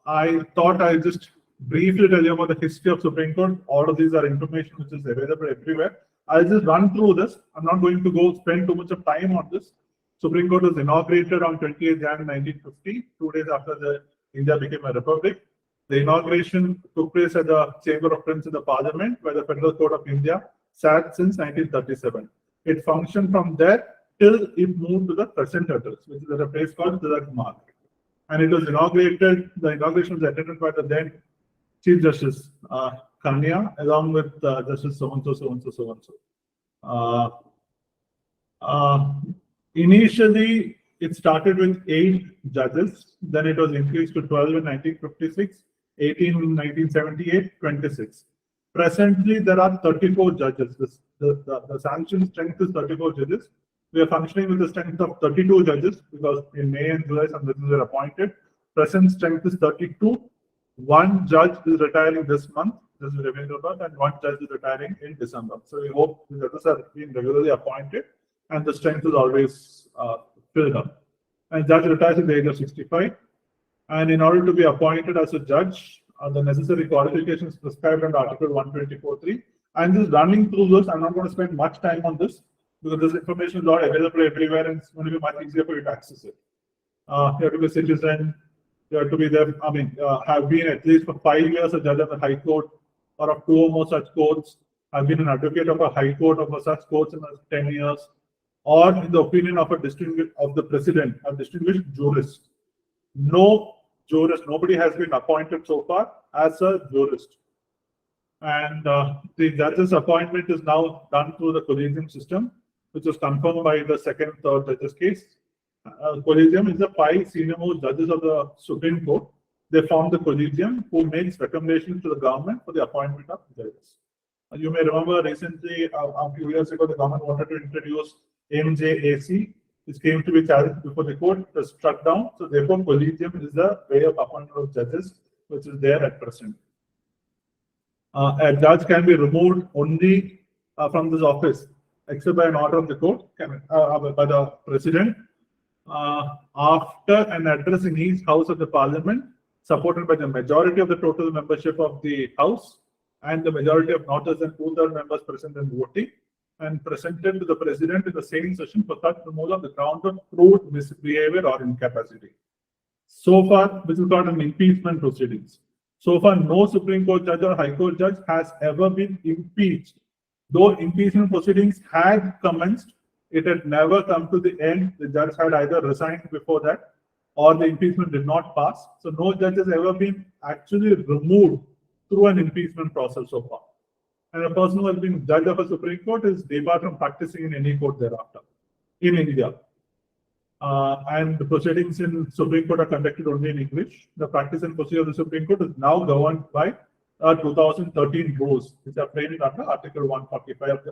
I thought I just briefly tell you about the history of Supreme Court. All of these are information which is available everywhere. I'll just run through this. I'm not going to go spend too much of time on this. Supreme Court was inaugurated on 28th January 1950, 2 days after India became a republic. The inauguration took place at the Chamber of Prince in the Parliament, where the Federal Court of India sat since 1937. It functioned from there till it moved to the present address, which is at a place called Tilak Marg. And it was inaugurated, the inauguration was attended by the then Chief Justice Kania, along with Justice so-and-so, so-and-so, so-and-so. Initially, it started with 8 judges, then it was increased to 12 in 1956, 18 in 1978, 26. Presently, there are 34 judges. The sanction strength is 34 judges. We are functioning with the strength of 32 judges because in May and July some judges were appointed. Present strength is 32. One judge is retiring this month, this is Ravindra, and one judge is retiring in December. So we hope the judges are being regularly appointed and the strength is always filled up. And judge retires at the age of 65. And in order to be appointed as a judge, the necessary qualifications prescribed under Article 124(3). I'm just running through this. I'm not going to spend much time on this because this information is not available everywhere and it's going to be much easier for you to access it. You have to be a citizen. You have to be there. I mean, have been at least for 5 years a judge of the High Court or of 2 or more such courts. I've been an advocate of a High Court of such courts in 10 years, or in the opinion of the president, a distinguished jurist. No jurist, nobody has been appointed so far as a jurist. And the judge's appointment is now done through the collegium system, which was confirmed by the second, third judge's case. Collegium is the 5 senior-most judges of the Supreme Court. They form the collegium who makes recommendations to the government for the appointment of judges. You may remember recently, a few years ago, the government wanted to introduce MJAC. This came to be challenged before the court. It was struck down. So therefore, collegium is the way of appointment of judges, which is there at present. A judge can be removed only from this office, except by an order of the court, by the president, after an address in each house of the parliament, supported by the majority of the total membership of the house and the majority of not less than 2/3 members present and voting, and presented to the president in the same session for such removal on the ground of proved misbehavior or incapacity. So far, this is called an impeachment proceedings. So far, no Supreme Court judge or High Court judge has ever been impeached. Though impeachment proceedings had commenced, it had never come to the end. The judge had either resigned before that or the impeachment did not pass. So no judge has ever been actually removed through an impeachment process so far. And a person who has been judge of a Supreme Court is debarred from practicing in any court thereafter in India. And the proceedings in Supreme Court are conducted only in English. The practice and procedure of the Supreme Court is now governed by 2013 rules, which are framed under Article 145 of the